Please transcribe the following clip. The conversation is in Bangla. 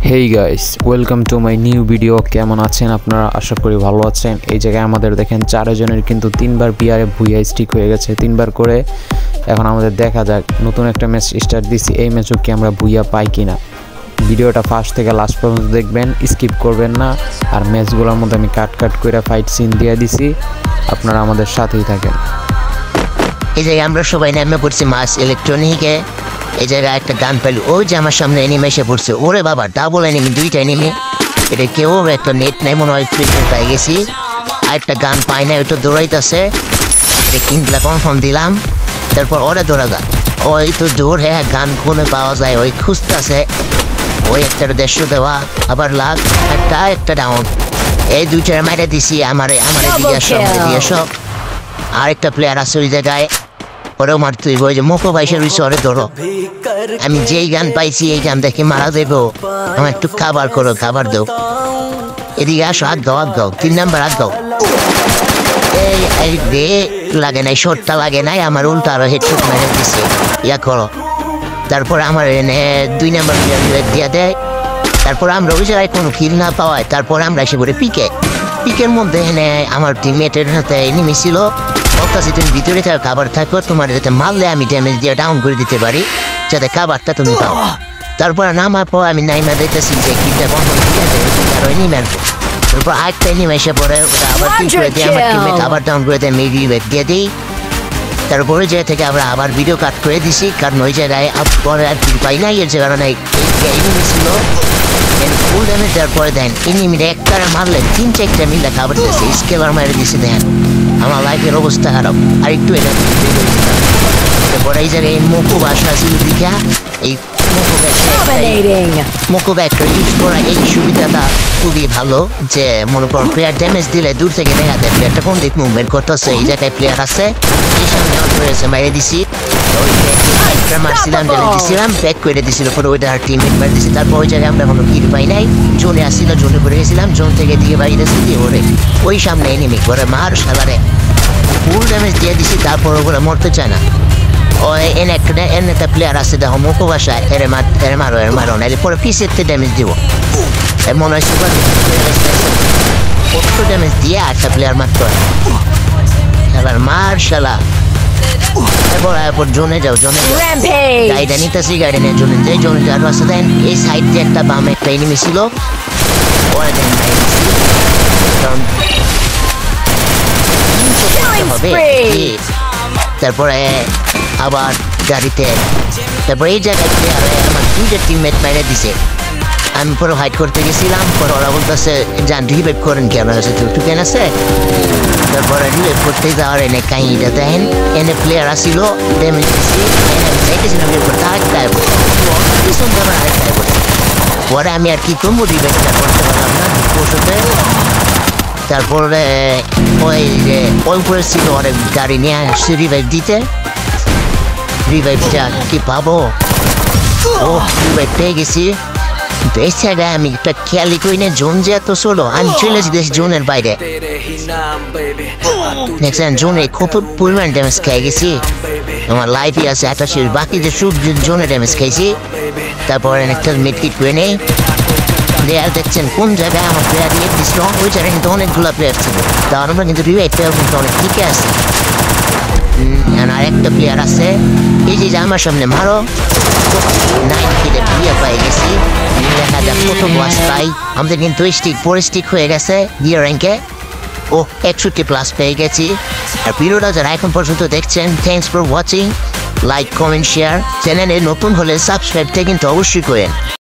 Hey guys, welcome to my new video. কেমন আছেন আপনারা? আশা করি ভালো আছেন। এই জায়গায় আমাদের দেখেন চারজনের কিন্তু 3বার বিয়ারে ভুইয়া স্টিক হয়ে গেছে, 3বার করে। এখন আমাদের দেখা যাক, নতুন একটা ম্যাচ স্টার্ট দিছি, এই ম্যাচও কি আমরা ভুইয়া পাই কিনা। ভিডিওটা ফার্স্ট থেকে লাস্ট পর্যন্ত দেখবেন, স্কিপ করবেন না। আর ম্যাচগুলোর মধ্যে আমি কাট করে ফাইট সিন দিয়ে দিছি, আপনারা আমাদের সাথেই থাকেন। এই জায়গায় আমরা সবাই নামে পড়ছি মাস ইলেকট্রনিকে। এই জায়গায় একটা গান পেল, ওই যে আমার সামনে এনিমে এসে পড়ছে। ওরে বাবা, ডাবল এনিমি, 2টা এনিমি। এটা কেউ একটা নেট নাই মনে হয়, ফিল্টার পাই গেছি। আর একটা গান পাই না, ওইটা দৌড়াইতেছে। এটা কিনলে কনফার্ম দিলাম। তারপর ওরা দৌড়া গান, ওই তো দৌড়, হ্যাঁ গান কোনে পাওয়া যায়, ওই খুঁজতেছে। ওই একটা 150 দেওয়া, আবার লাখ, একটা ডাউন। এই 2টা মাইরে দিছি। আমার দিয়ে সব। আরেকটা প্লেয়ার আছে ওই জায়গায়, ওরেও মারতে হইব। ওই যে মুখো বাইসের রয়েছে, ওরে ধরো। আমি যেই গান পাইছি এই গান দেখে মারা দেবো। আমার একটু খাবার করো, খাবার দাও। এদিকে আসো, হাত দাও 3 নাম্বার হাত দাও। এই রে লাগে নাই, শর্টটা লাগে নাই, আমার উল্টা আরো হেডশট মেরে দিছে। ইয়া করো। তারপর আমার এনে 2 নাম্বার দিয়া দেয়। তারপর আমরা ওই জায়গায় কোনো কিল না পাওয়ায়, তারপর আমরা এসে পড়ে পিকের মধ্যে এনে আমার টিমমেটের সাথে এনিমি ছিল। কাছে তুমি ভিতরে খাবার থাকো, তোমার যাতে মারলে আমি ড্যামেজ দিয়ে ডাউন করে দিতে পারি, যাতে খাবারটা তুমি পাও। তারপর নামার পর আমি নাইমা দেখতেছি যে কিটা কখন তারপর আরেকটা এনিমি এসে পড়ে, ওটা আবার কি করে দিয়ে আমার টিমমেট আবার ডাউন করে দেয়, মেবি দিয়ে দিই। তারপর ওই জায়গা থেকে আমরা আবার ভিডিও কাট করে দিছি, কারণ ওই জায়গায় পরে আর কিছু পাই নাই। এর কারণে এনিমি ছিল ফুল ড্যামেজ দেওয়ার পরে দেন এনিমিটা একটা মারলে 3-4টা মিলে খাবার দিয়েছে, স্কেলার মারে দিছে। দেন আমার লাইফের অবস্থা খারাপ। আর একটু তারপরে এই জায়গায় মুখো বাসা ছিল দীঘা। এই মুখো ব্যাগটা ইউজ করা, এই সুবিধাটা খুবই ভালো যে মনে করো প্লেয়ার ড্যামেজ দিলে দূর থেকে দেখা যায় প্লেয়ারটা কোন দিক মুভমেন্ট করতেছে। এই জায়গায় প্লেয়ার আছে, এই সামনে অন করেছে, মারে দিছি। মারছিলাম, ড্যামেজ দিছিলাম, ব্যাক করে দিছিল, পরে ওইটা আর টিমমেট মারে দিছি। তারপর ওই জায়গায় আমরা কোনো কিল পাই নাই। জোনে আসছিল, জোনে পড়ে গেছিলাম, জোন থেকে দিকে বাইরে দিয়ে ওরে ওই সামনে এনিমি করে মার সালারে ফুল ড্যামেজ দিয়ে দিছি। তারপর ওগুলো মরতে চায় না। ওই এনে একটা প্লেয়ার আছে, দেখো মুখো বাসায়, এর মারো নাইলে পরে পিসের ড্যামেজ দিব। মনে হয় সুপার কত ড্যামেজ দিয়ে একটা প্লেয়ার মারতে হয়। এবার মার শালা। এরপর জোনে যাও, গাড়িটা নিতেছি, গাড়ি নিয়ে জোনে যাই। জোনে যাওয়ার রাস্তা দেন এই সাইড দিয়ে একটা বামে একটা এনিমি ছিল, ওরা দেন তারপরে আবার গাড়িতে। তারপরে এই জায়গায় আমার 2টা টিমমেট মেরে দিছে। আমি পুরো হাইড করতে গেছিলাম, পরে ওরা বলতেছে যান রিভাইভ করেন, কেন আছে টুকেন আছে। তারপরে রিভাইভ করতে যাওয়ার এনে কাহিনিটা দেখেন, এনে প্লেয়ার আসছিল, ড্যামেজ দিছি, চাইতেছিলাম পরে আমি আর কি করবো, রিভাইভটা করতে পারলাম না ওষুধে। তারপরে ওই উপরে ছিল অনেক গাড়ি নিয়ে আসছে রিভাইভ দিতে। রিভাইভটা কি পাবো? ও রিভাইভ পেয়ে গেছি। এই জায়গায় আমি একটা খেয়ালি করি না, জোন যে এত ষোলো, আমি চলে যেতেছি জোনের বাইরে। দেখছেন জোনে খুব পরিমাণ ড্যামেজ খেয়ে গেছি। আমার লাইফই আছে 88, বাকি যে সব জোনে ড্যামেজ খেয়েছি। তারপরে একটা মিডকিট করে নেই। প্লেয়ার দেখছেন কোন জায়গায় আমার প্লেয়ার নিয়ে দিচ্ছিল, ওই জায়গায় কিন্তু অনেকগুলো প্লেয়ার ছিল। তার আমরা কিন্তু রিভাইভ প্লেয়ার কিন্তু অনেক ঠিকই আছে। আর একটা প্লেয়ার আছে, এই যে আমার সামনে মারো 9 কিলে বিয়ে পাই গেছি। দেখা যাক কত বয়স পাই। আমাদের কিন্তু স্টিক হয়ে গেছে গিয়ে র্যাঙ্কে। ও 61+ পেয়ে গেছি। আর ভিডিওটা যারা এখন পর্যন্ত দেখছেন, thanks for watching. Like, comment, share. চ্যানেলে নতুন হলে সাবস্ক্রাইবটা কিন্তু অবশ্যই করেন।